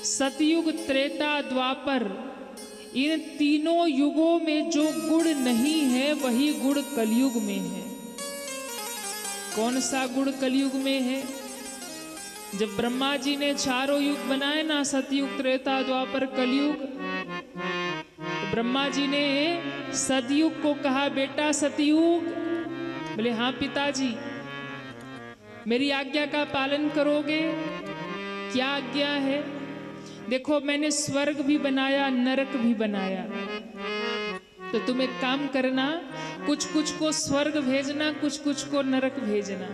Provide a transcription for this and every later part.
सतयुग, त्रेता, द्वापर, इन तीनों युगों में जो गुण नहीं है वही गुण कलयुग में है। कौन सा गुण कलयुग में है? जब ब्रह्मा जी ने चारों युग बनाए ना, सतयुग, त्रेता, द्वापर, कलयुग, तो ब्रह्मा जी ने सतयुग को कहा, बेटा सतयुग। बोले हाँ पिताजी, मेरी आज्ञा का पालन करोगे? क्या आज्ञा है? देखो मैंने स्वर्ग भी बनाया, नरक भी बनाया, तो तुम एक काम करना, कुछ कुछ को स्वर्ग भेजना, कुछ कुछ को नरक भेजना।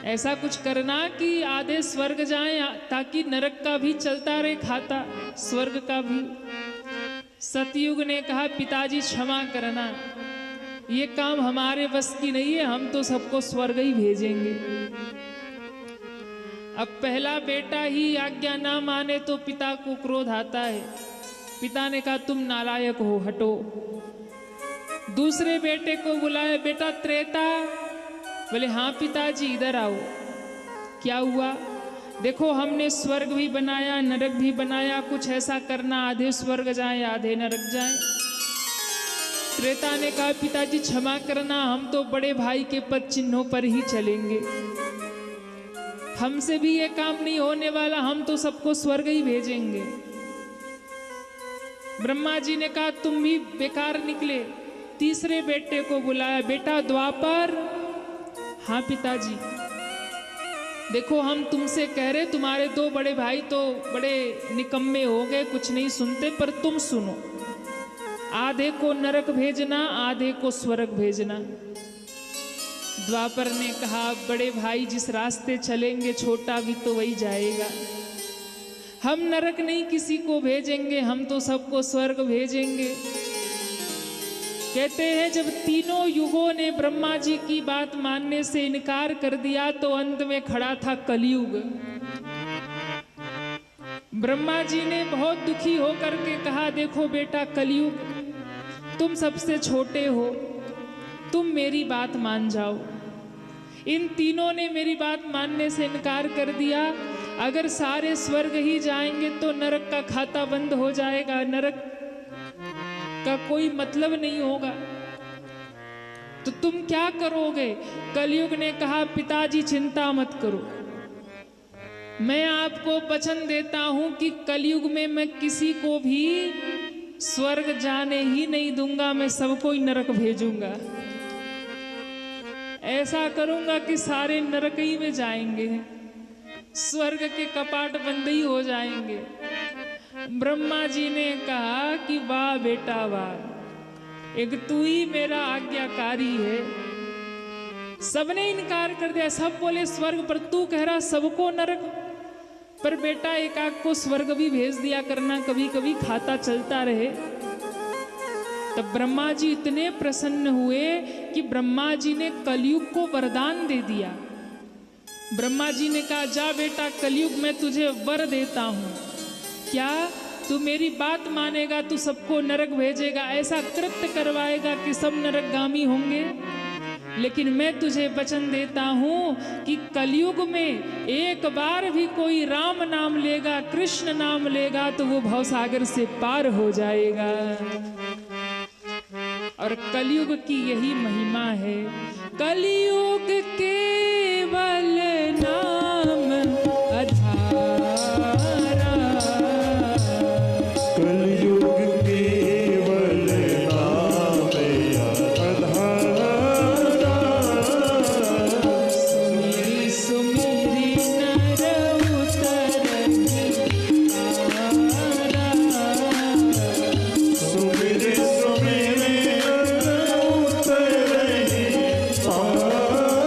ऐसा कुछ करना कि आधे स्वर्ग जाएं, ताकि नरक का भी चलता रहे खाता, स्वर्ग का भी। सतयुग ने कहा, पिताजी क्षमा करना, ये काम हमारे बस की नहीं है, हम तो सबको स्वर्ग ही भेजेंगे। अब पहला बेटा ही आज्ञा ना माने तो पिता को क्रोध आता है। पिता ने कहा, तुम नालायक हो, हटो। दूसरे बेटे को बुलाया, बेटा त्रेता। बोले हाँ पिताजी, इधर आओ। क्या हुआ? देखो हमने स्वर्ग भी बनाया, नरक भी बनाया, कुछ ऐसा करना आधे स्वर्ग जाएं, आधे नरक जाएं। त्रेता ने कहा, पिताजी क्षमा करना, हम तो बड़े भाई के पद चिन्हों पर ही चलेंगे, हमसे भी ये काम नहीं होने वाला, हम तो सबको स्वर्ग ही भेजेंगे। ब्रह्मा जी ने कहा, तुम भी बेकार निकले। तीसरे बेटे को बुलाया, बेटा द्वापर। हाँ पिताजी, देखो हम तुमसे कह रहे, तुम्हारे दो बड़े भाई तो बड़े निकम्मे हो गए, कुछ नहीं सुनते, पर तुम सुनो, आधे को नरक भेजना, आधे को स्वर्ग भेजना। द्वापर ने कहा, बड़े भाई जिस रास्ते चलेंगे छोटा भी तो वही जाएगा, हम नरक नहीं किसी को भेजेंगे, हम तो सबको स्वर्ग भेजेंगे। कहते हैं जब तीनों युगों ने ब्रह्मा जी की बात मानने से इनकार कर दिया तो अंत में खड़ा था कलयुग। ब्रह्मा जी ने बहुत दुखी होकर के कहा, देखो बेटा कलयुग, तुम सबसे छोटे हो, तुम मेरी बात मान जाओ। इन तीनों ने मेरी बात मानने से इनकार कर दिया, अगर सारे स्वर्ग ही जाएंगे तो नरक का खाता बंद हो जाएगा, नरक का कोई मतलब नहीं होगा, तो तुम क्या करोगे? कलयुग ने कहा, पिताजी चिंता मत करो, मैं आपको वचन देता हूं कि कलयुग में मैं किसी को भी स्वर्ग जाने ही नहीं दूंगा, मैं सबको ही नरक भेजूंगा। ऐसा करूंगा कि सारे नरक ही में जाएंगे, स्वर्ग के कपाट बंद ही हो जाएंगे। ब्रह्मा जी ने कहा कि वाह बेटा वाह, एक तू ही मेरा आज्ञाकारी है। सबने इनकार कर दिया, सब बोले स्वर्ग, पर तू कह रहा सबको नरक। पर बेटा एक आग को स्वर्ग भी भेज दिया करना, कभी कभी खाता चलता रहे। तब ब्रह्मा जी इतने प्रसन्न हुए कि ब्रह्मा जी ने कलयुग को वरदान दे दिया। ब्रह्मा जी ने कहा, जा बेटा कलयुग मैं तुझे वर देता हूं, क्या तू मेरी बात मानेगा, तू सबको नरक भेजेगा, ऐसा कृत्य करवाएगा कि सब नरकगामी होंगे। लेकिन मैं तुझे वचन देता हूं कि कलयुग में एक बार भी कोई राम नाम लेगा, कृष्ण नाम लेगा, तो वो भवसागर से पार हो जाएगा। और कलयुग की यही महिमा है, कलयुग केवल नाम अधारा, कलयुग केवल नाम अधारा, सुमिरी सुमिरी नर उतरहि आरा, सुमिरि सुमिरि नर उतरहि आरा।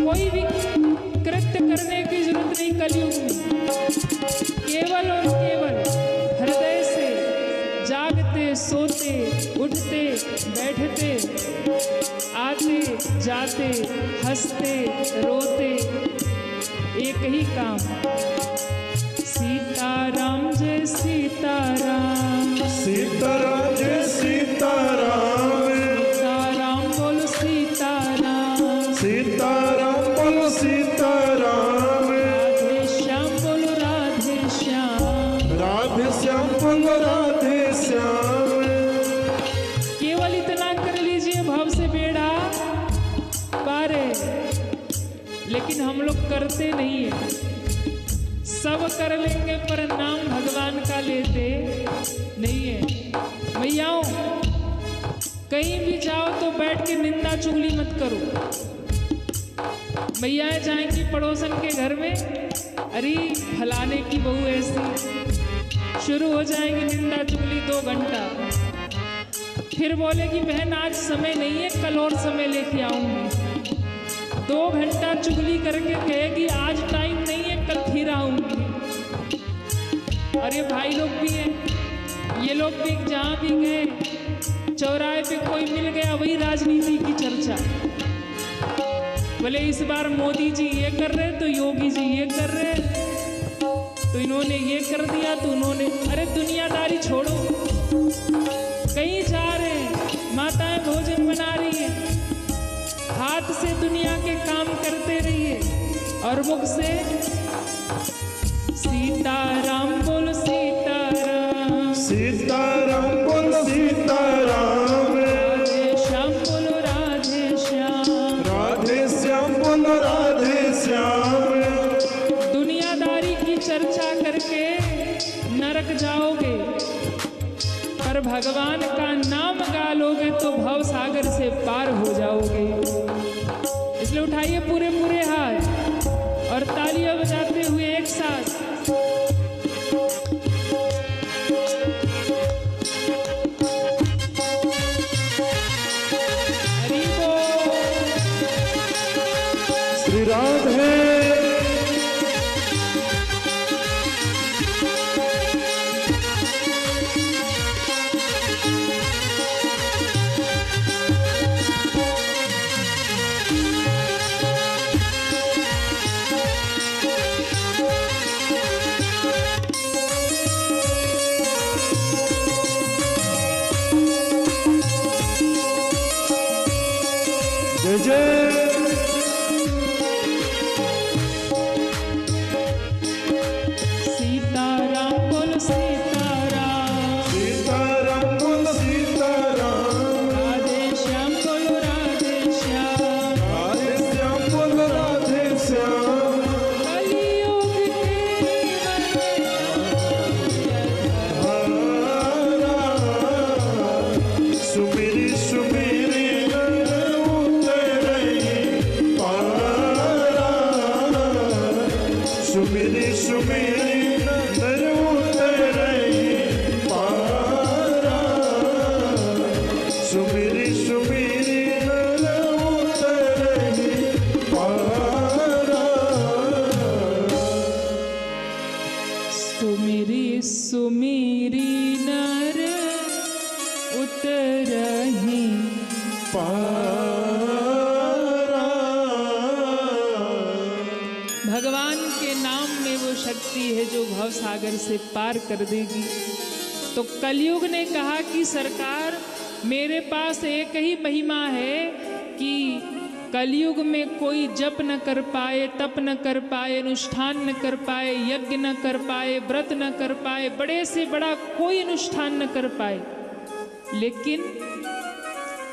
कोई भी कृत्य करने की जरूरत नहीं कलयुग में। केवल और केवल हृदय से जागते सोते उठते बैठते आते जाते हंसते रोते एक ही काम, सीताराम जय सीताराम, सीताराम जय सीताराम, सीताराम बोलो सीताराम, सीताराम बोलो सीताराम, राधे श्याम बोलो राधे श्याम, राधे श्याम बोलो राधे श्याम। केवल इतना कर लीजिए भव से बेड़ा पार है। लेकिन हम लोग करते नहीं है। सब कर लेंगे पर नाम भगवान का लेते नहीं है। मैयाओं, कहीं भी जाओ तो बैठ के निंदा चुगली मत करो। मैयाएं जाएंगी पड़ोसन के घर में, अरे फलाने की बहू ऐसी, शुरू हो जाएंगी निंदा चुगली 2 घंटा। फिर बोलेगी बहन आज समय नहीं है, कल और समय लेके आऊंगी। 2 घंटा चुगली करके कहेगी आज टाइम नहीं है, कल फिर आऊंगी। और ये भाई लोग भी हैं, ये लोग भी जहाँ भी गए चौराहे पे कोई मिल गया वही राजनीति की चर्चा। बोले इस बार मोदी जी ये कर रहे तो योगी जी ये कर रहे, तो इन्होंने ये कर दिया तो उन्होंने, अरे दुनियादारी छोड़ो। कहीं जा रहे हैं, माताएं भोजन बना रही है, हाथ से दुनिया के काम करते रहिए और मुख से सीताराम बोलो सीताराम, सीताराम बोलो सीताराम, राधे श्याम बोलो राधे श्याम, राधे श्याम बोलो राधे श्याम। दुनियादारी की चर्चा करके नरक जाओगे, पर भगवान का नाम गा लोगे तो भव सागर से पार हो जाओगे। इसलिए उठाइए पूरे पूरे हाथ और तालियां बजाते हुए एक साथ। हरि बोल। श्री राधे जय जय। सीताराम बोलो सीताराम, सीताराम बोलो सीताराम, राधे श्याम बोलो राधे श्याम, राधे श्याम बोलो राधे श्याम। कलियुग सुमेरी सुमेरी सुमेरी सुमेरी नर उतरे पारा, सुमेरी सुमेरी नर उतरे पारा, सुमेरी सुमेरी नर उतरहि पारा। भगवान के नाम में वो शक्ति है जो भव सागर से पार कर देगी। तो कलयुग ने कहा कि सरकार मेरे पास एक ही महिमा है कि कलयुग में कोई जप न कर पाए, तप न कर पाए, अनुष्ठान न कर पाए, यज्ञ न कर पाए, व्रत न कर पाए, बड़े से बड़ा कोई अनुष्ठान न कर पाए। लेकिन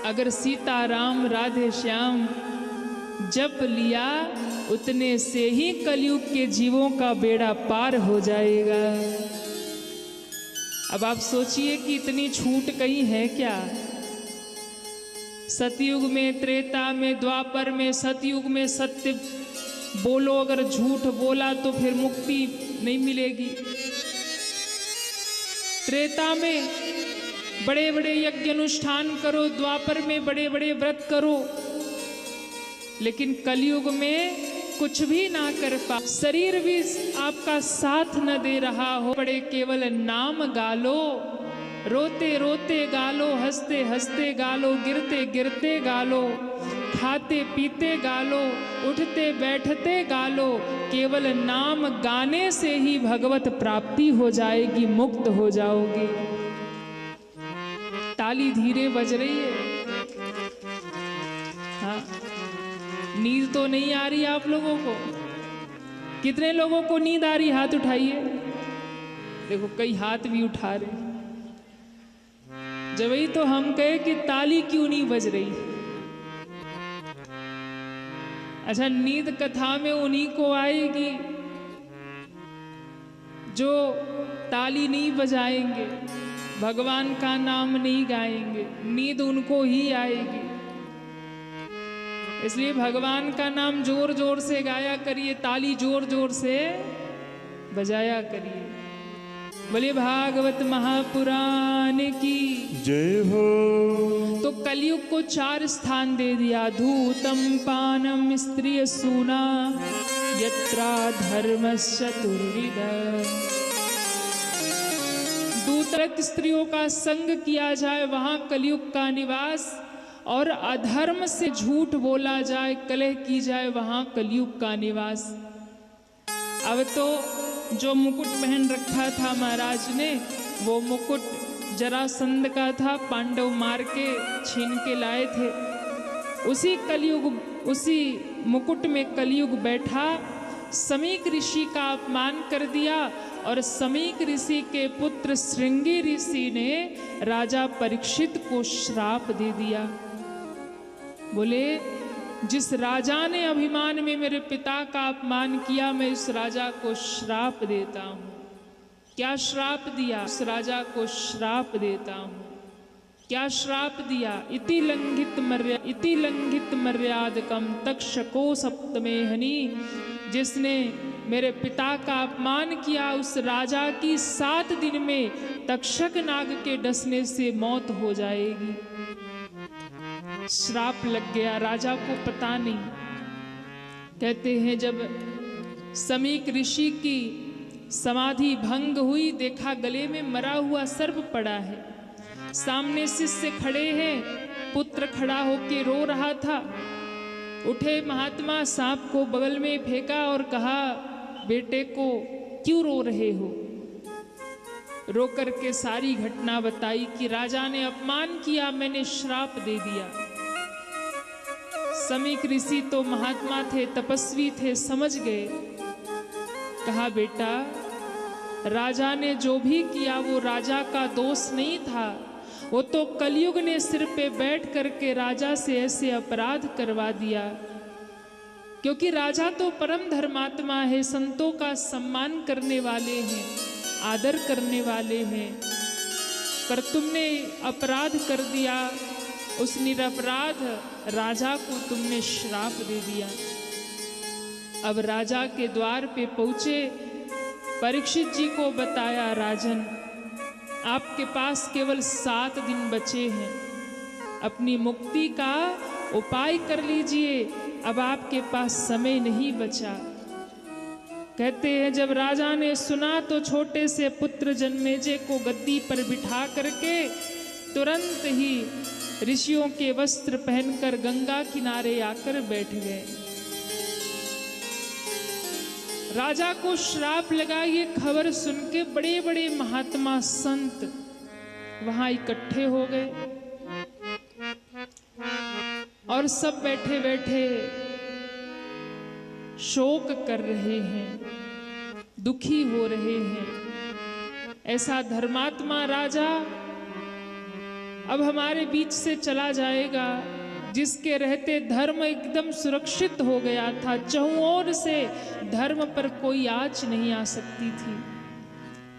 अगर सीताराम राधे श्याम जप लिया उतने से ही कलयुग के जीवों का बेड़ा पार हो जाएगा। अब आप सोचिए कि इतनी छूट कहीं है क्या? सतयुग में, त्रेता में, द्वापर में, सतयुग में सत्य बोलो, अगर झूठ बोला तो फिर मुक्ति नहीं मिलेगी। त्रेता में बड़े बड़े यज्ञ अनुष्ठान करो, द्वापर में बड़े बड़े व्रत करो, लेकिन कलयुग में कुछ भी ना कर पा, शरीर भी आपका साथ न दे रहा हो, पड़े केवल नाम गालो, रोते रोते गालो, हंसते हंसते गालो, गिरते गिरते गालो, खाते पीते गालो, उठते बैठते गालो। केवल नाम गाने से ही भगवत प्राप्ति हो जाएगी, मुक्त हो जाओगे। ताली धीरे बज रही है। हाँ, नींद तो नहीं आ रही आप लोगों को? कितने लोगों को नींद आ रही? हाथ उठाइए। देखो कई हाथ भी उठा रहे। जब वही तो हम कहे कि ताली क्यों नहीं बज रही। अच्छा, नींद कथा में उन्हीं को आएगी जो ताली नहीं बजाएंगे, भगवान का नाम नहीं गाएंगे, नींद उनको ही आएगी। इसलिए भगवान का नाम जोर जोर से गाया करिए, ताली जोर जोर से बजाया करिए। बोले भागवत महापुराण की जय हो। तो कलयुग को 4 स्थान दे दिया। धूतम पानम स्त्रिय सूना यत्रा धर्मश्चतुर्विध। दूतरक स्त्रियों का संग किया जाए वहां कलयुग का निवास, और अधर्म से झूठ बोला जाए, कलह की जाए, वहां कलयुग का निवास। अब तो जो मुकुट पहन रखा था महाराज ने, वो मुकुट जरासंध का था, पांडव मार के छीन के लाए थे। उसी कलयुग, उसी मुकुट में कलयुग बैठा, समीक ऋषि का अपमान कर दिया, और समीक ऋषि के पुत्र श्रृंगी ऋषि ने राजा परीक्षित को श्राप दे दिया। बोले जिस राजा ने अभिमान में मेरे पिता का अपमान किया, मैं इस राजा को श्राप देता हूँ। क्या श्राप दिया? उस राजा को श्राप देता हूँ। क्या श्राप दिया? इति लंघित मर्यादकम तक्षको सप्तमे हनि। जिसने मेरे पिता का अपमान किया, उस राजा की 7 दिन में तक्षक नाग के डसने से मौत हो जाएगी। श्राप लग गया, राजा को पता नहीं। कहते हैं जब समीक ऋषि की समाधि भंग हुई, देखा गले में मरा हुआ सर्प पड़ा है, सामने शिष्य खड़े हैं, पुत्र खड़ा होके रो रहा था। उठे महात्मा, सांप को बगल में फेंका और कहा, बेटे को क्यों रो रहे हो? रो करके सारी घटना बताई कि राजा ने अपमान किया, मैंने श्राप दे दिया। समीक ऋषि तो महात्मा थे, तपस्वी थे, समझ गए। कहा बेटा, राजा ने जो भी किया वो राजा का दोष नहीं था, वो तो कलयुग ने सिर पे बैठ करके राजा से ऐसे अपराध करवा दिया। क्योंकि राजा तो परम धर्मात्मा है, संतों का सम्मान करने वाले हैं, आदर करने वाले हैं, पर तुमने अपराध कर दिया। उस निरपराध राजा को तुमने श्राप दे दिया। अब राजा के द्वार पे पहुंचे, परीक्षित जी को बताया, राजन आपके पास केवल 7 दिन बचे हैं, अपनी मुक्ति का उपाय कर लीजिए, अब आपके पास समय नहीं बचा। कहते हैं जब राजा ने सुना तो छोटे से पुत्र जन्मेजय को गद्दी पर बिठा करके तुरंत ही ऋषियों के वस्त्र पहनकर गंगा किनारे आकर बैठ गए। राजा को श्राप लगा, ये खबर सुन के बड़े बड़े महात्मा संत वहां इकट्ठे हो गए, और सब बैठे बैठे शोक कर रहे हैं, दुखी हो रहे हैं। ऐसा धर्मात्मा राजा अब हमारे बीच से चला जाएगा, जिसके रहते धर्म एकदम सुरक्षित हो गया था, चहुं ओर से धर्म पर कोई आँच नहीं आ सकती थी।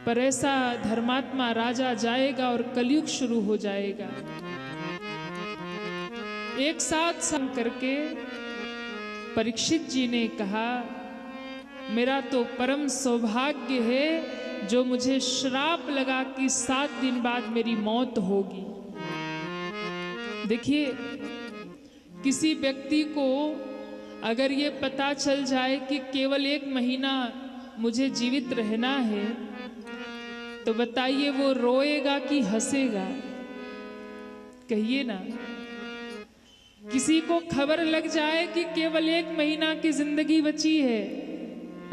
पर ऐसा धर्मात्मा राजा जाएगा और कलयुग शुरू हो जाएगा। एक साथ संग करके परीक्षित जी ने कहा, मेरा तो परम सौभाग्य है जो मुझे श्राप लगा कि 7 दिन बाद मेरी मौत होगी। देखिए, किसी व्यक्ति को अगर ये पता चल जाए कि केवल 1 महीना मुझे जीवित रहना है, तो बताइए वो रोएगा कि हंसेगा? कहिए ना। किसी को खबर लग जाए कि केवल 1 महीना की जिंदगी बची है,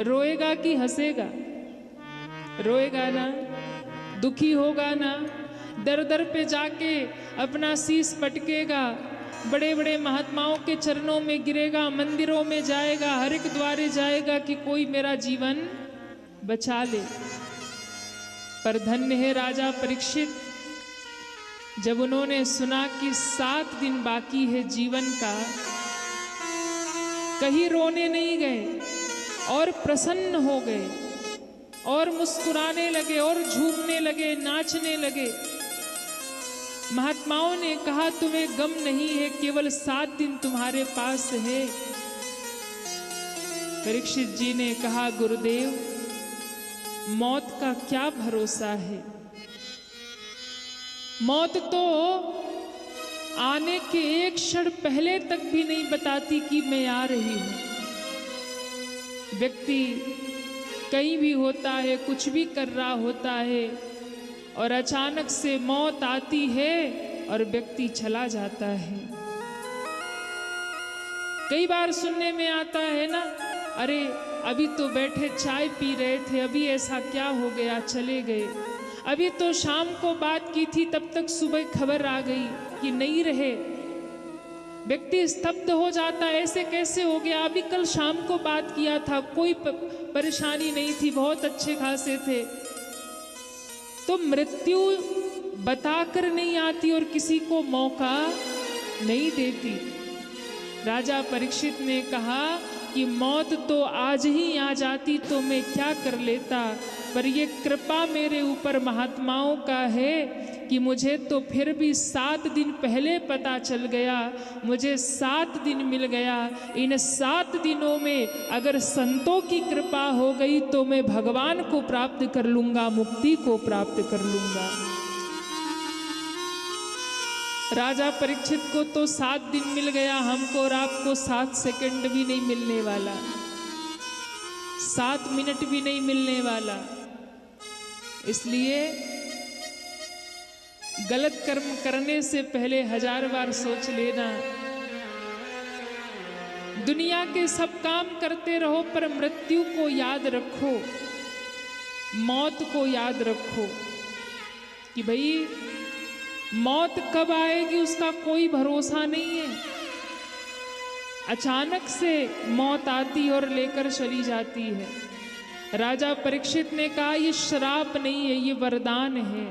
रोएगा कि हंसेगा? रोएगा ना, दुखी होगा ना, दर दर पे जाके अपना शीश पटकेगा, बड़े बड़े महात्माओं के चरणों में गिरेगा, मंदिरों में जाएगा, हर एक द्वारे जाएगा कि कोई मेरा जीवन बचा ले। पर धन्य है राजा परीक्षित, जब उन्होंने सुना कि 7 दिन बाकी है जीवन का, कहीं रोने नहीं गए और प्रसन्न हो गए और मुस्कुराने लगे और झूमने लगे, नाचने लगे। महात्माओं ने कहा तुम्हें गम नहीं है, केवल 7 दिन तुम्हारे पास है। परीक्षित जी ने कहा गुरुदेव, मौत का क्या भरोसा है? मौत तो आने के 1 क्षण पहले तक भी नहीं बताती कि मैं आ रही हूं। व्यक्ति कहीं भी होता है, कुछ भी कर रहा होता है, और अचानक से मौत आती है और व्यक्ति चला जाता है। कई बार सुनने में आता है ना, अरे अभी तो बैठे चाय पी रहे थे, अभी ऐसा क्या हो गया, चले गए। अभी तो शाम को बात की थी, तब तक सुबह खबर आ गई कि नहीं रहे। व्यक्ति स्तब्ध हो जाता है, ऐसे कैसे हो गया? अभी कल शाम को बात किया था, कोई परेशानी नहीं थी, बहुत अच्छे खासे थे। तो मृत्यु बताकर नहीं आती और किसी को मौका नहीं देती। राजा परीक्षित ने कहा कि मौत तो आज ही आ जाती तो मैं क्या कर लेता, पर ये कृपा मेरे ऊपर महात्माओं का है कि मुझे तो फिर भी 7 दिन पहले पता चल गया, मुझे 7 दिन मिल गया। इन 7 दिनों में अगर संतों की कृपा हो गई तो मैं भगवान को प्राप्त कर लूंगा, मुक्ति को प्राप्त कर लूंगा। राजा परीक्षित को तो 7 दिन मिल गया, हमको और आपको 7 सेकंड भी नहीं मिलने वाला, 7 मिनट भी नहीं मिलने वाला। इसलिए गलत कर्म करने से पहले 1000 बार सोच लेना। दुनिया के सब काम करते रहो, पर मृत्यु को याद रखो, मौत को याद रखो कि भाई मौत कब आएगी उसका कोई भरोसा नहीं है। अचानक से मौत आती और लेकर चली जाती है। राजा परीक्षित ने कहा ये श्राप नहीं है, ये वरदान है।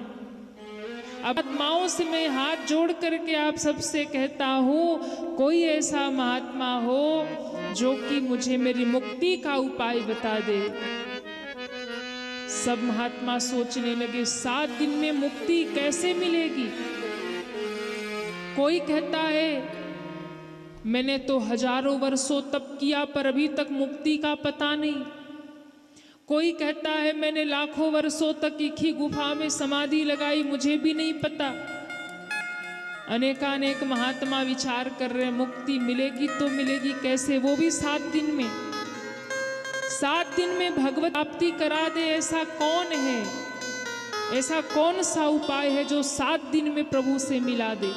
अब महात्माओं से मैं हाथ जोड़ करके आप सबसे कहता हूँ, कोई ऐसा महात्मा हो जो कि मुझे मेरी मुक्ति का उपाय बता दे। सब महात्मा सोचने लगे 7 दिन में मुक्ति कैसे मिलेगी। कोई कहता है मैंने तो हजारों वर्षों तप किया पर अभी तक मुक्ति का पता नहीं। कोई कहता है मैंने लाखों वर्षों तक एक ही गुफा में समाधि लगाई, मुझे भी नहीं पता। अनेकानेक महात्मा विचार कर रहे हैं मुक्ति मिलेगी तो मिलेगी कैसे, वो भी 7 दिन में। 7 दिन में भगवत प्राप्ति करा दे ऐसा कौन है? ऐसा कौन सा उपाय है जो 7 दिन में प्रभु से मिला दे?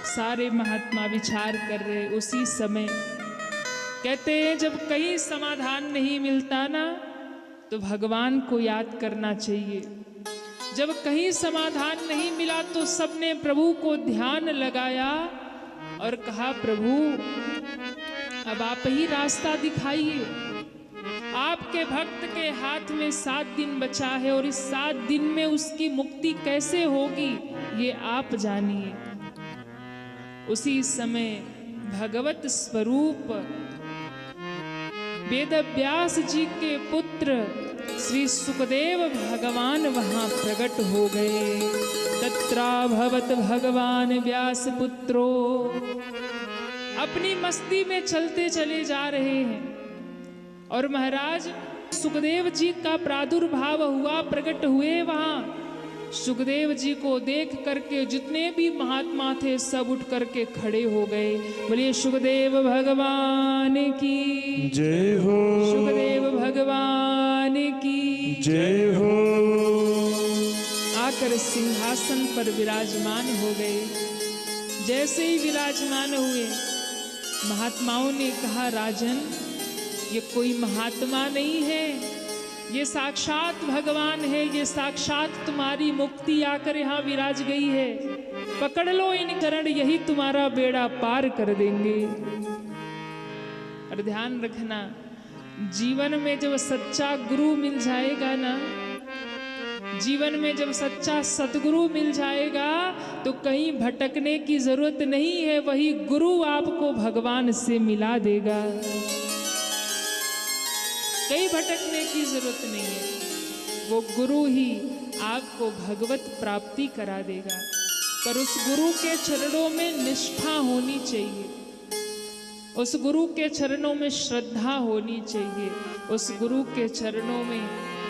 सारे महात्मा विचार कर रहे। उसी समय कहते हैं जब कहीं समाधान नहीं मिलता ना तो भगवान को याद करना चाहिए। जब कहीं समाधान नहीं मिला तो सबने प्रभु को ध्यान लगाया और कहा प्रभु अब आप ही रास्ता दिखाइए। आपके भक्त के हाथ में 7 दिन बचा है और इस 7 दिन में उसकी मुक्ति कैसे होगी ये आप जानिए। उसी समय भगवत स्वरूप वेद व्यास जी के पुत्र श्री सुखदेव भगवान वहां प्रकट हो गए। तत्राभवत भगवान व्यास पुत्रो, अपनी मस्ती में चलते चले जा रहे हैं और महाराज सुखदेव जी का प्रादुर्भाव हुआ, प्रकट हुए वहां। सुखदेव जी को देख करके जितने भी महात्मा थे सब उठ करके खड़े हो गए। बोलिए सुखदेव भगवान की जय हो, सुखदेव भगवान की जय हो। आकर सिंहासन पर विराजमान हो गए। जैसे ही विराजमान हुए, महात्माओं ने कहा, राजन ये कोई महात्मा नहीं है, ये साक्षात भगवान है, ये साक्षात तुम्हारी मुक्ति आकर यहाँ विराज गई है। पकड़ लो इन चरण, यही तुम्हारा बेड़ा पार कर देंगे। और ध्यान रखना, जीवन में जब सच्चा गुरु मिल जाएगा ना, जीवन में जब सच्चा सतगुरु मिल जाएगा तो कहीं भटकने की जरूरत नहीं है, वही गुरु आपको भगवान से मिला देगा। कहीं भटकने की जरूरत नहीं है, वो गुरु ही आपको भगवत प्राप्ति करा देगा। पर उस गुरु के चरणों में निष्ठा होनी चाहिए, उस गुरु के चरणों में श्रद्धा होनी चाहिए, उस गुरु के चरणों में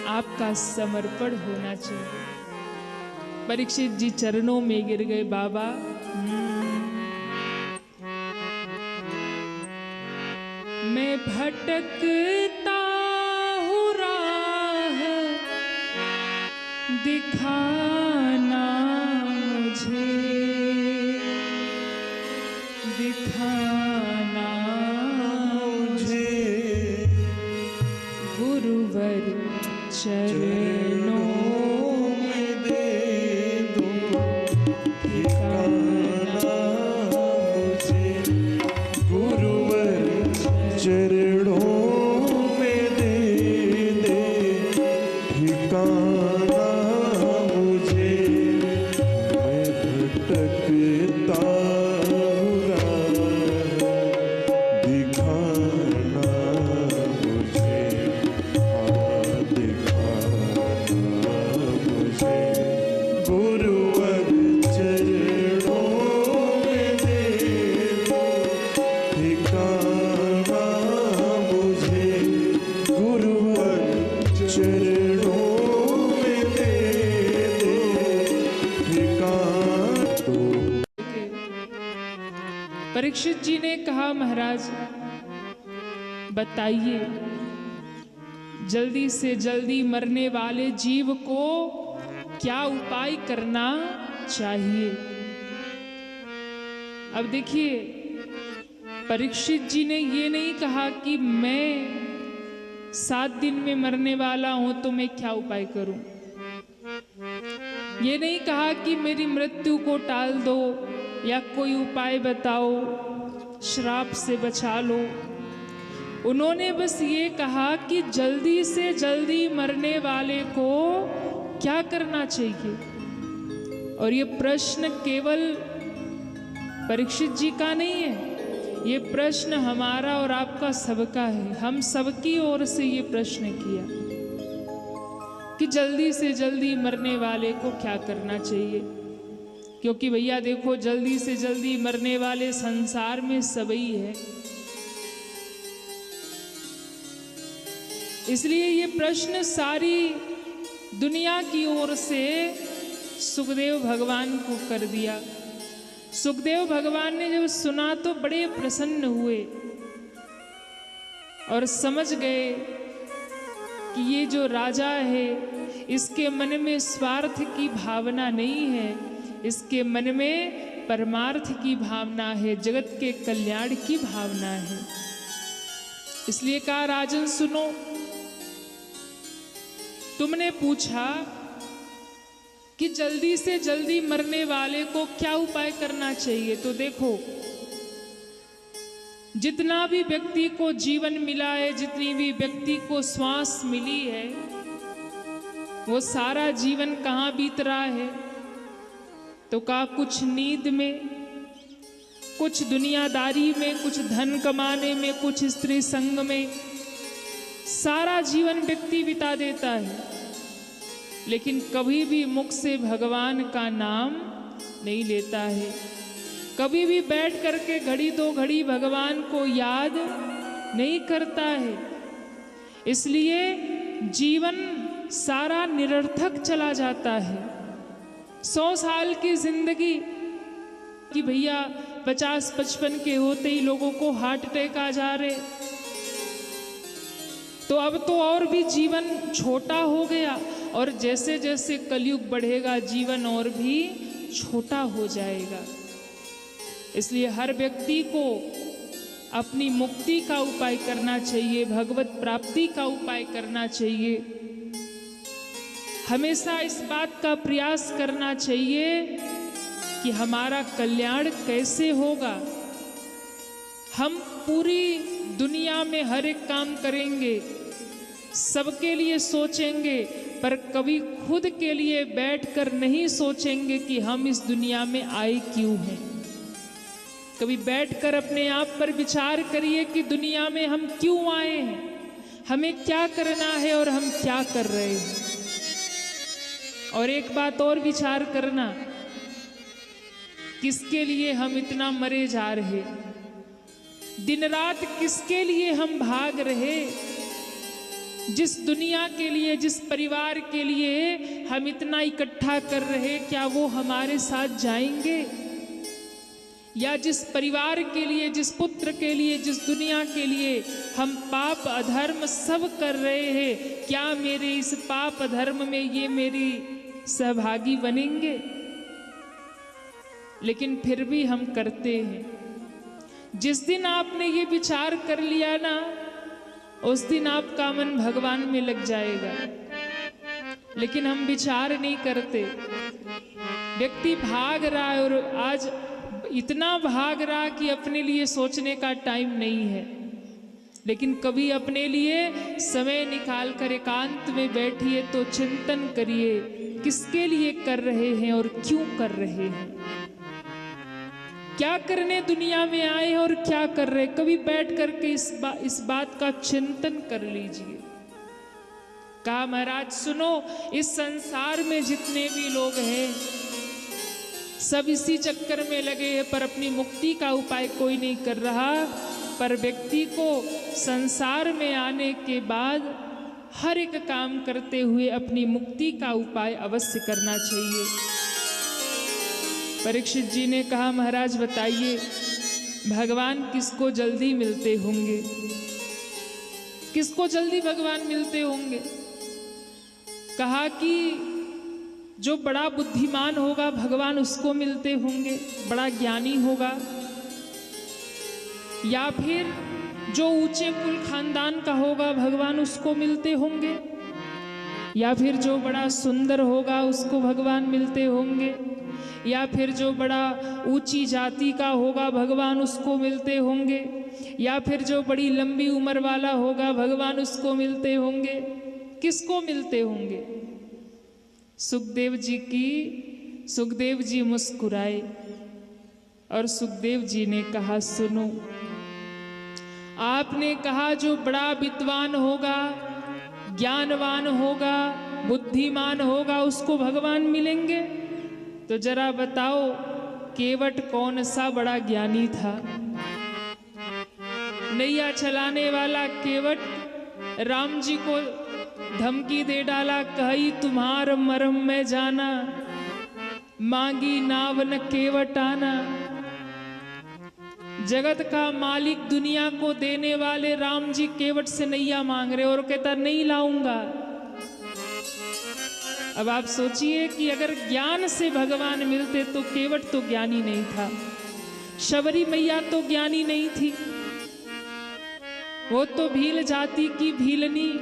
आपका समर्पण होना चाहिए। परीक्षित जी चरणों में गिर गए। बाबा मैं भटकता हूँ, राह दिखाना मुझे, दिखाना मुझे गुरुवर चरणों में दे दो ठिकाना मुझे, गुरुवर चरणों में दे ठिकाना मुझे। मैं भटकता हूँ, राह दिखाना मुझे, गुरुवर चरणों में दे दो ठिकाना मुझे, गुरुवर चरणों में दे दो ठिकाना। परीक्षित जी ने कहा, महाराज बताइए, जल्दी से जल्दी मरने वाले जीव को क्या उपाय करना चाहिए। अब देखिए, परीक्षित जी ने ये नहीं कहा कि मैं 7 दिन में मरने वाला हूं तो मैं क्या उपाय करूं। ये नहीं कहा कि मेरी मृत्यु को टाल दो या कोई उपाय बताओ, श्राप से बचा लो। उन्होंने बस ये कहा कि जल्दी से जल्दी मरने वाले को क्या करना चाहिए। और ये प्रश्न केवल परीक्षित जी का नहीं है, ये प्रश्न हमारा और आपका सबका है। हम सबकी ओर से ये प्रश्न किया कि जल्दी से जल्दी मरने वाले को क्या करना चाहिए। क्योंकि भैया देखो, जल्दी से जल्दी मरने वाले संसार में सभी है। इसलिए ये प्रश्न सारी दुनिया की ओर से सुखदेव भगवान को कर दिया। सुखदेव भगवान ने जब सुना तो बड़े प्रसन्न हुए और समझ गए कि ये जो राजा है, इसके मन में स्वार्थ की भावना नहीं है, इसके मन में परमार्थ की भावना है, जगत के कल्याण की भावना है। इसलिए कहा, राजन सुनो, तुमने पूछा कि जल्दी से जल्दी मरने वाले को क्या उपाय करना चाहिए। तो देखो, जितना भी व्यक्ति को जीवन मिला है, जितनी भी व्यक्ति को श्वास मिली है, वो सारा जीवन कहाँ बीत रहा है। तो कहा, कुछ नींद में, कुछ दुनियादारी में, कुछ धन कमाने में, कुछ स्त्री संग में, सारा जीवन व्यक्ति बिता देता है, लेकिन कभी भी मुख से भगवान का नाम नहीं लेता है। कभी भी बैठ करके घड़ी दो घड़ी भगवान को याद नहीं करता है। इसलिए जीवन सारा निरर्थक चला जाता है। 100 साल की जिंदगी कि भैया 50-55 के होते ही लोगों को हार्ट अटैक आ जा रहे, तो अब तो और भी जीवन छोटा हो गया, और जैसे जैसे कलयुग बढ़ेगा जीवन और भी छोटा हो जाएगा। इसलिए हर व्यक्ति को अपनी मुक्ति का उपाय करना चाहिए, भगवत प्राप्ति का उपाय करना चाहिए। हमेशा इस बात का प्रयास करना चाहिए कि हमारा कल्याण कैसे होगा। हम पूरी दुनिया में हर एक काम करेंगे, सबके लिए सोचेंगे, पर कभी खुद के लिए बैठकर नहीं सोचेंगे कि हम इस दुनिया में आए क्यों हैं। कभी बैठकर अपने आप पर विचार करिए कि दुनिया में हम क्यों आए हैं, हमें क्या करना है और हम क्या कर रहे हैं। और एक बात और विचार करना, किसके लिए हम इतना मरे जा रहे, दिन रात किसके लिए हम भाग रहे। जिस दुनिया के लिए, जिस परिवार के लिए हम इतना इकट्ठा कर रहे, क्या वो हमारे साथ जाएंगे? या जिस परिवार के लिए, जिस पुत्र के लिए, जिस दुनिया के लिए हम पाप अधर्म सब कर रहे हैं, क्या मेरे इस पाप अधर्म में ये मेरी सहभागी बनेंगे? लेकिन फिर भी हम करते हैं। जिस दिन आपने ये विचार कर लिया ना, उस दिन आपका मन भगवान में लग जाएगा। लेकिन हम विचार नहीं करते। व्यक्ति भाग रहा है और आज इतना भाग रहा कि अपने लिए सोचने का टाइम नहीं है। लेकिन कभी अपने लिए समय निकाल कर एकांत में बैठिए तो चिंतन करिए, किसके लिए कर रहे हैं और क्यों कर रहे हैं, क्या करने दुनिया में आए हैं और क्या कर रहे। कभी बैठ करके इस बात का चिंतन कर लीजिए। कहा महाराज सुनो, इस संसार में जितने भी लोग हैं सब इसी चक्कर में लगे हैं, पर अपनी मुक्ति का उपाय कोई नहीं कर रहा। पर व्यक्ति को संसार में आने के बाद हर एक काम करते हुए अपनी मुक्ति का उपाय अवश्य करना चाहिए। परीक्षित जी ने कहा महाराज बताइए, भगवान किसको जल्दी मिलते होंगे, किसको जल्दी भगवान मिलते होंगे? कहा कि जो बड़ा बुद्धिमान होगा भगवान उसको मिलते होंगे, बड़ा ज्ञानी होगा, या फिर जो ऊंचे कुल खानदान का होगा भगवान उसको मिलते होंगे, या फिर जो बड़ा सुंदर होगा उसको भगवान मिलते होंगे, या फिर जो बड़ा ऊंची जाति का होगा भगवान उसको मिलते होंगे, या फिर जो बड़ी लंबी उम्र वाला होगा भगवान उसको मिलते होंगे। किसको मिलते होंगे? सुखदेव जी मुस्कुराए और सुखदेव जी ने कहा सुनो, आपने कहा जो बड़ा विद्वान होगा, ज्ञानवान होगा, बुद्धिमान होगा उसको भगवान मिलेंगे। तो जरा बताओ केवट कौन सा बड़ा ज्ञानी था? नैया चलाने वाला केवट राम जी को धमकी दे डाला, कही तुम्हार मरम में जाना, मांगी नाव न केवट आना। जगत का मालिक दुनिया को देने वाले राम जी केवट से नैया मांग रहे और कहता नहीं लाऊंगा। अब आप सोचिए कि अगर ज्ञान से भगवान मिलते तो केवट तो ज्ञानी नहीं था, शबरी मैया तो ज्ञानी नहीं थी, वो तो भील जाति की भीलनी,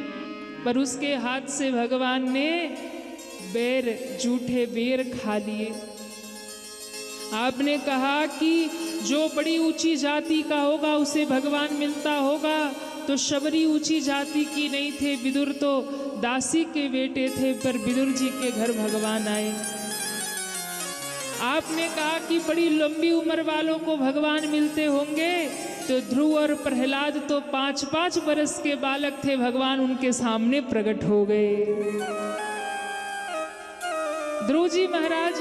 पर उसके हाथ से भगवान ने झूठे बेर खा लिए। आपने कहा कि जो बड़ी ऊंची जाति का होगा उसे भगवान मिलता होगा, तो शबरी ऊंची जाति की नहीं थे, विदुर तो दासी के बेटे थे, पर विदुर जी के घर भगवान आए। आपने कहा कि बड़ी लंबी उम्र वालों को भगवान मिलते होंगे, तो ध्रुव और प्रहलाद तो 5-5 वर्ष के बालक थे, भगवान उनके सामने प्रकट हो गए। ध्रुव जी महाराज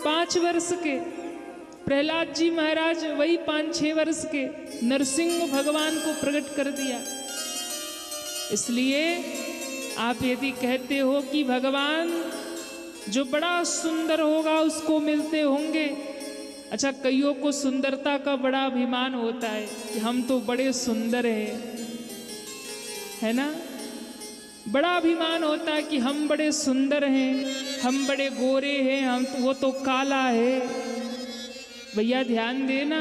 5 वर्ष के, प्रहलाद जी महाराज वही 5-6 वर्ष के, नरसिंह भगवान को प्रकट कर दिया। इसलिए आप यदि कहते हो कि भगवान जो बड़ा सुंदर होगा उसको मिलते होंगे। अच्छा, कईयों को सुंदरता का बड़ा अभिमान होता है कि हम तो बड़े सुंदर हैं, है ना। बड़ा अभिमान होता है कि हम बड़े सुंदर हैं, हम बड़े गोरे हैं, वो तो काला है। भैया ध्यान देना,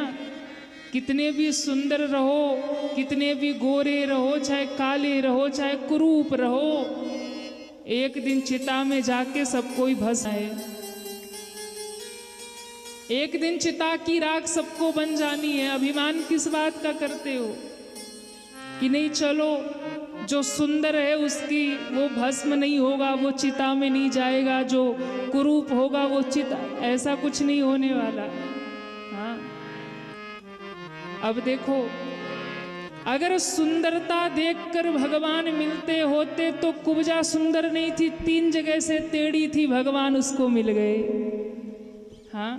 कितने भी सुंदर रहो, कितने भी गोरे रहो, चाहे काले रहो, चाहे कुरूप रहो, एक दिन चिता में जाके सब कोई भस्म है। एक दिन चिता की राख सबको बन जानी है। अभिमान किस बात का करते हो कि नहीं चलो जो सुंदर है उसकी वो भस्म नहीं होगा, वो चिता में नहीं जाएगा, जो कुरूप होगा वो चिता, ऐसा कुछ नहीं होने वाला। हाँ, अब देखो, अगर सुंदरता देखकर भगवान मिलते होते तो कुब्जा सुंदर नहीं थी, 3 जगह से टेढ़ी थी, भगवान उसको मिल गए। हाँ,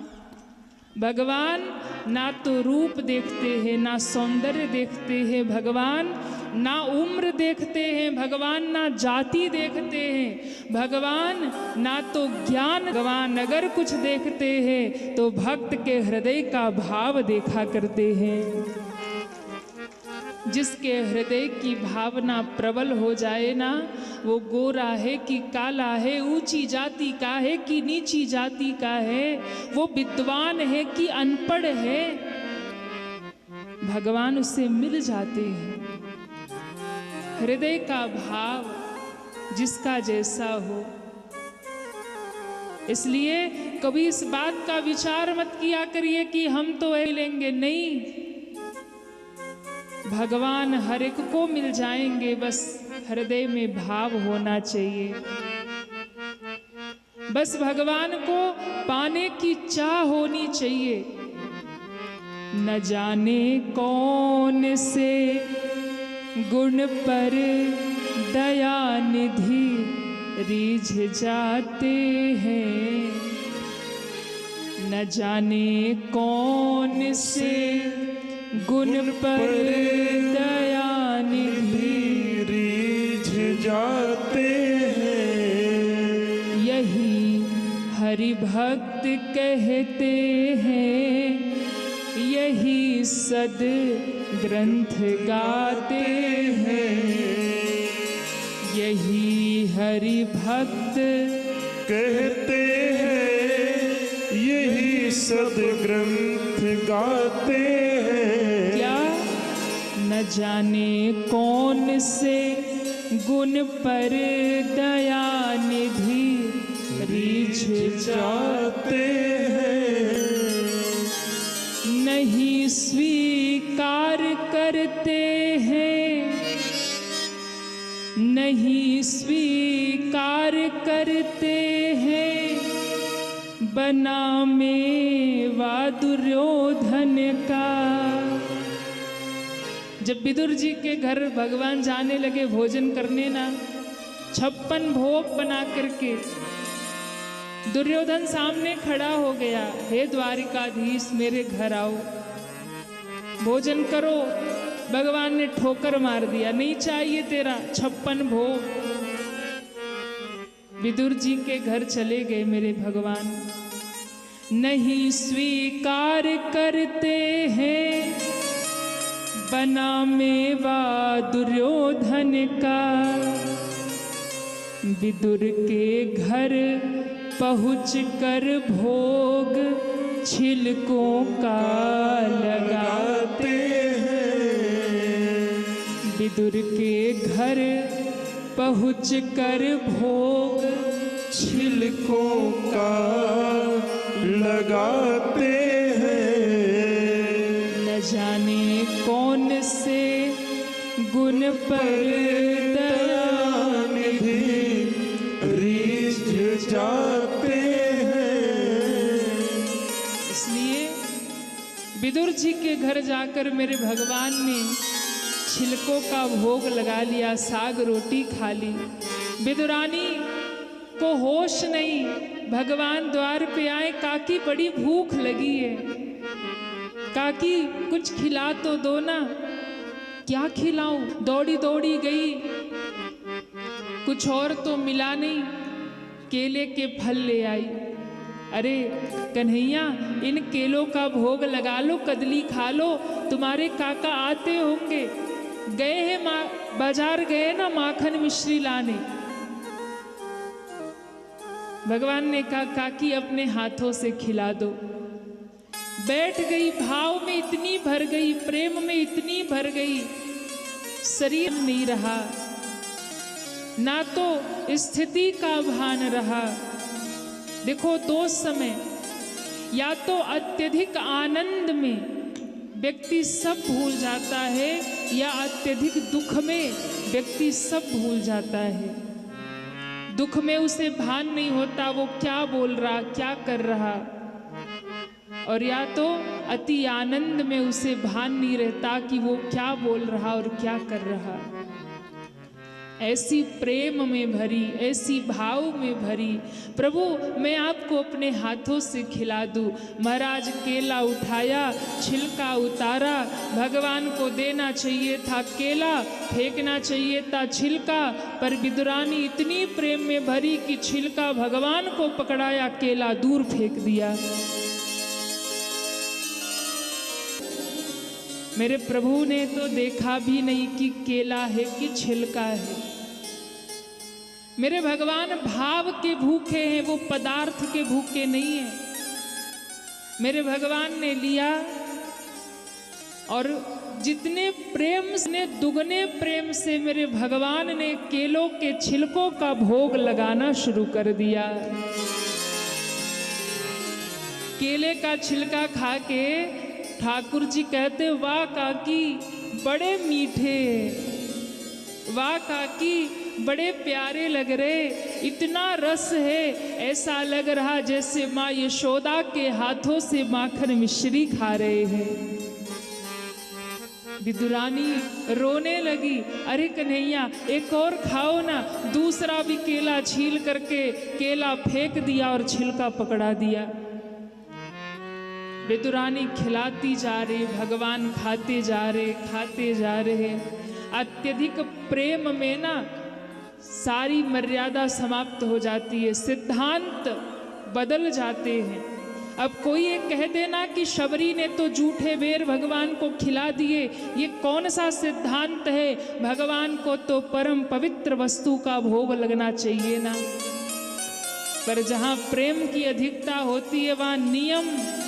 भगवान ना तो रूप देखते हैं, ना सौंदर्य देखते हैं, भगवान ना उम्र देखते हैं, भगवान ना जाति देखते हैं, भगवान ना तो ज्ञान। भगवान अगर कुछ देखते हैं तो भक्त के हृदय का भाव देखा करते हैं। जिसके हृदय की भावना प्रबल हो जाए ना, वो गोरा है कि काला है, ऊंची जाति का है कि नीची जाति का है, वो विद्वान है कि अनपढ़ है, भगवान उससे मिल जाते हैं। हृदय का भाव जिसका जैसा हो। इसलिए कभी इस बात का विचार मत किया करिए कि हम तो लेंगे, नहीं, भगवान हर एक को मिल जाएंगे, बस हृदय में भाव होना चाहिए। बस भगवान को पाने की चाह होनी चाहिए। न जाने कौन से गुण पर दया निधि रीझ जाते हैं, न जाने कौन से गुण पर दया निधि रीझ जाते हैं। यही हरि भक्त कहते हैं, यही सद ग्रंथ गाते हैं। यही हरि भक्त कहते हैं, यही सदग्रंथ गाते हैं। क्या न जाने कौन से गुण पर दया निधि रीझ जाते हैं। नहीं स्वीकार करते हैं, नहीं स्वीकार करते हैं, बना मेवा दुर्योधन का। जब विदुर जी के घर भगवान जाने लगे भोजन करने ना, 56 भोग बना करके, दुर्योधन सामने खड़ा हो गया, हे द्वारिकाधीश मेरे घर आओ, भोजन करो। भगवान ने ठोकर मार दिया, नहीं चाहिए तेरा 56 भोग। विदुर जी के घर चले गए मेरे भगवान। नहीं स्वीकार करते हैं, बना मेवा दुर्योधन का। विदुर के घर पहुँच कर भोग छिलकों का लगाते हैं। विदुर के घर पहुँच कर भोग छिलकों का लगाते हैं। न जाने कौन से गुण पर दया निधि रीझ जाते हैं। इसलिए विदुर जी के घर जाकर मेरे भगवान ने छिलकों का भोग लगा लिया, साग रोटी खा ली। विदुरानी को होश नहीं, भगवान द्वार पे आए, काकी बड़ी भूख लगी है, काकी कुछ खिला तो दो ना। क्या खिलाऊं? दौड़ी दौड़ी गई, कुछ और तो मिला नहीं। केले के फल ले आई। अरे कन्हैया, इन केलों का भोग लगा लो, कदली खा लो, तुम्हारे काका आते होंगे। गए हैं बाजार गए ना माखन मिश्री लाने। भगवान ने कहा काकी अपने हाथों से खिला दो। बैठ गई, भाव में इतनी भर गई, प्रेम में इतनी भर गई, शरीर नहीं रहा, ना तो स्थिति का भान रहा। देखो, दो समय, या तो अत्यधिक आनंद में व्यक्ति सब भूल जाता है, या अत्यधिक दुख में व्यक्ति सब भूल जाता है। दुख में उसे भान नहीं होता वो क्या बोल रहा, क्या कर रहा, और या तो अति आनंद में उसे भान नहीं रहता कि वो क्या बोल रहा और क्या कर रहा। ऐसी प्रेम में भरी, ऐसी भाव में भरी, प्रभु मैं आपको अपने हाथों से खिला दूं। महाराज केला उठाया, छिलका उतारा, भगवान को देना चाहिए था केला, फेंकना चाहिए था छिलका, पर विदुरानी इतनी प्रेम में भरी कि छिलका भगवान को पकड़ाया, केला दूर फेंक दिया। मेरे प्रभु ने तो देखा भी नहीं कि केला है कि छिलका है। मेरे भगवान भाव के भूखे हैं, वो पदार्थ के भूखे नहीं हैं। मेरे भगवान ने लिया और जितने प्रेम से, दुगने प्रेम से मेरे भगवान ने केलों के छिलकों का भोग लगाना शुरू कर दिया। केले का छिलका खा के ठाकुर जी कहते, वाह काकी बड़े मीठे, वाह काकी बड़े प्यारे लग रहे, इतना रस है, ऐसा लग रहा जैसे माँ यशोदा के हाथों से माखन मिश्री खा रहे हैं। विदुरानी रोने लगी, अरे कन्हैया एक और खाओ ना। दूसरा भी केला छील करके केला फेंक दिया और छिलका पकड़ा दिया। विदुरानी खिलाती जा रही, भगवान खाते जा रहे, खाते जा रहे। अत्यधिक प्रेम में ना सारी मर्यादा समाप्त हो जाती है, सिद्धांत बदल जाते हैं। अब कोई ये कह देना कि शबरी ने तो जूठे बेर भगवान को खिला दिए, ये कौन सा सिद्धांत है? भगवान को तो परम पवित्र वस्तु का भोग लगना चाहिए ना। पर जहाँ प्रेम की अधिकता होती है वहाँ नियम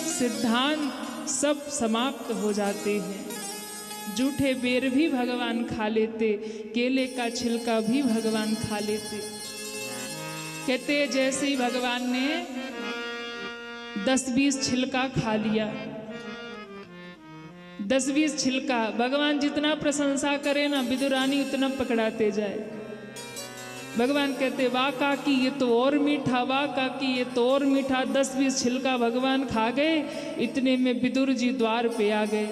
सिद्धांत सब समाप्त हो जाते हैं। जूठे बेर भी भगवान खा लेते, केले का छिलका भी भगवान खा लेते। कहते जैसे ही भगवान ने 10-20 छिलका खा लिया, 10-20 छिलका, भगवान जितना प्रशंसा करे ना विदुरानी उतना पकड़ाते जाए। भगवान कहते वाह काकी ये तो और मीठा, वाह काकी ये तो और मीठा। 10-20 छिलका भगवान खा गए। इतने में विदुर जी द्वार पे आ गए।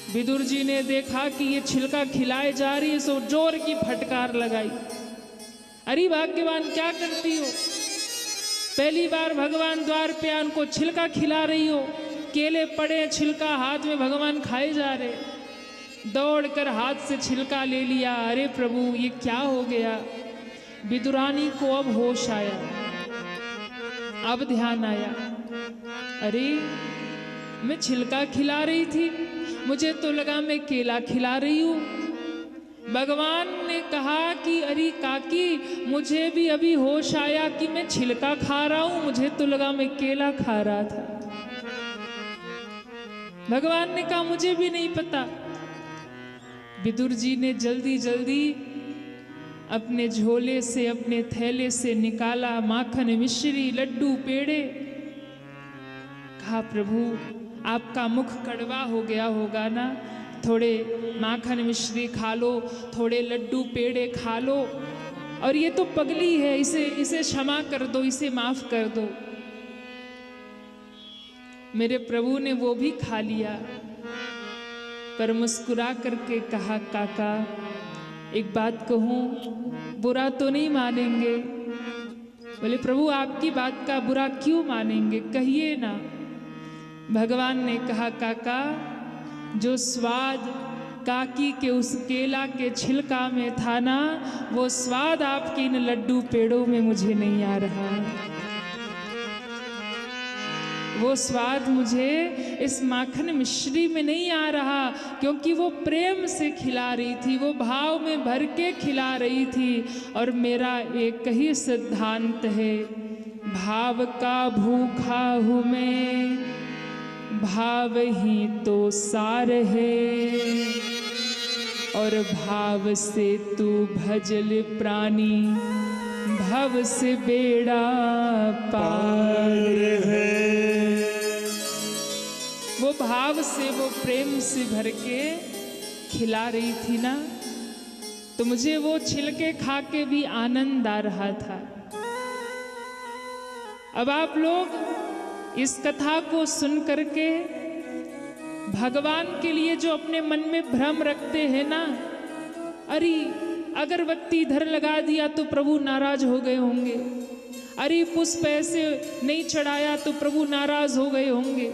विदुर जी ने देखा कि ये छिलका खिलाए जा रही है, सो जोर की फटकार लगाई, अरे भाग्यवान क्या करती हो? पहली बार भगवान द्वार पे उनको छिलका खिला रही हो, केले पड़े छिलका हाथ में भगवान खाए जा रहे। दौड़कर हाथ से छिलका ले लिया। अरे प्रभु ये क्या हो गया? विदुरानी को अब होश आया, अब ध्यान आया, अरे मैं छिलका खिला रही थी, मुझे तो लगा मैं केला खिला रही हूँ। भगवान ने कहा कि अरे काकी मुझे भी अभी होश आया कि मैं छिलका खा रहा हूँ, मुझे तो लगा मैं केला खा रहा था। भगवान ने कहा मुझे भी नहीं पता। विदुर जी ने जल्दी जल्दी अपने झोले से, अपने थैले से निकाला माखन मिश्री लड्डू पेड़े। कहा प्रभु आपका मुख कड़वा हो गया होगा ना, थोड़े माखन मिश्री खा लो, थोड़े लड्डू पेड़े खा लो, और ये तो पगली है, इसे क्षमा कर दो, इसे माफ कर दो। मेरे प्रभु ने वो भी खा लिया, पर मुस्कुरा करके कहा काका एक बात कहूँ, बुरा तो नहीं मानेंगे? बोले प्रभु आपकी बात का बुरा क्यों मानेंगे, कहिए ना। भगवान ने कहा काका जो स्वाद काकी के उस केला के छिलका में था ना, वो स्वाद आपके इन लड्डू पेड़ों में मुझे नहीं आ रहा। वो स्वाद मुझे इस माखन मिश्री में नहीं आ रहा, क्योंकि वो प्रेम से खिला रही थी, वो भाव में भर के खिला रही थी। और मेरा एक ही सिद्धांत है, भाव का भूखा हूँ मैं, भाव ही तो सार है। और भाव से तू भजल प्राणी, भव से बेड़ा पार है। वो भाव से, वो प्रेम से भर के खिला रही थी ना, तो मुझे वो छिलके खा के भी आनंद आ रहा था। अब आप लोग इस कथा को सुन करके भगवान के लिए जो अपने मन में भ्रम रखते हैं ना, अरे अगरबत्ती इधर लगा दिया तो प्रभु नाराज हो गए होंगे, अरे पुष्प ऐसे नहीं चढ़ाया तो प्रभु नाराज हो गए होंगे।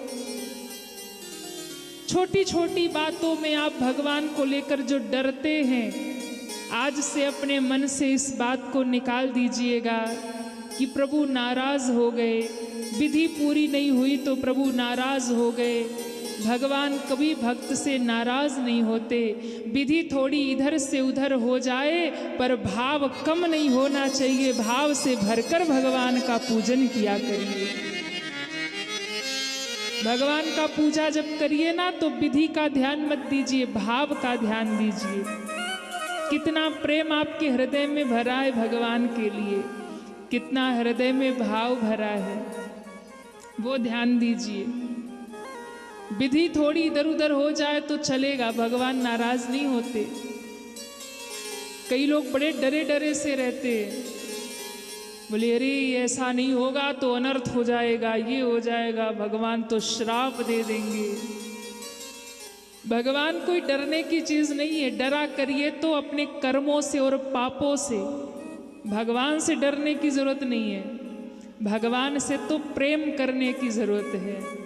छोटी छोटी बातों में आप भगवान को लेकर जो डरते हैं, आज से अपने मन से इस बात को निकाल दीजिएगा कि प्रभु नाराज हो गए, विधि पूरी नहीं हुई तो प्रभु नाराज हो गए। भगवान कभी भक्त से नाराज नहीं होते। विधि थोड़ी इधर से उधर हो जाए पर भाव कम नहीं होना चाहिए, भाव से भरकर भगवान का पूजन किया करिए। भगवान का पूजा जब करिए ना तो विधि का ध्यान मत दीजिए, भाव का ध्यान दीजिए। कितना प्रेम आपके हृदय में भरा है भगवान के लिए, कितना हृदय में भाव भरा है, वो ध्यान दीजिए। विधि थोड़ी इधर उधर हो जाए तो चलेगा, भगवान नाराज नहीं होते। कई लोग बड़े डरे डरे से रहते हैं, बोले अरे ऐसा नहीं होगा तो अनर्थ हो जाएगा, ये हो जाएगा, भगवान तो श्राप दे देंगे। भगवान कोई डरने की चीज नहीं है, डरा करिए तो अपने कर्मों से और पापों से। भगवान से डरने की जरूरत नहीं है, भगवान से तो प्रेम करने की जरूरत है।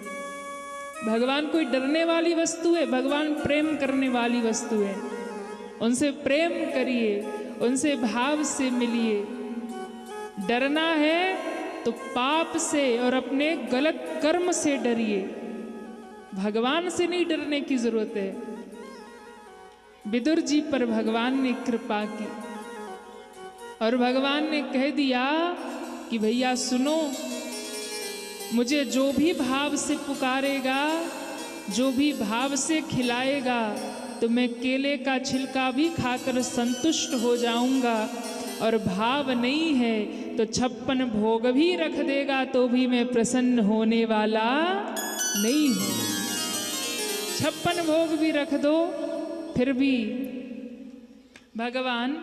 भगवान कोई डरने वाली वस्तु है, भगवान प्रेम करने वाली वस्तु है। उनसे प्रेम करिए, उनसे भाव से मिलिए। डरना है तो पाप से और अपने गलत कर्म से डरिए, भगवान से नहीं डरने की जरूरत है। विदुर जी पर भगवान ने कृपा की और भगवान ने कह दिया कि भैया सुनो, मुझे जो भी भाव से पुकारेगा, जो भी भाव से खिलाएगा, तो मैं केले का छिलका भी खाकर संतुष्ट हो जाऊंगा। और भाव नहीं है तो 56 भोग भी रख देगा तो भी मैं प्रसन्न होने वाला नहीं हूं। 56 भोग भी रख दो फिर भी भगवान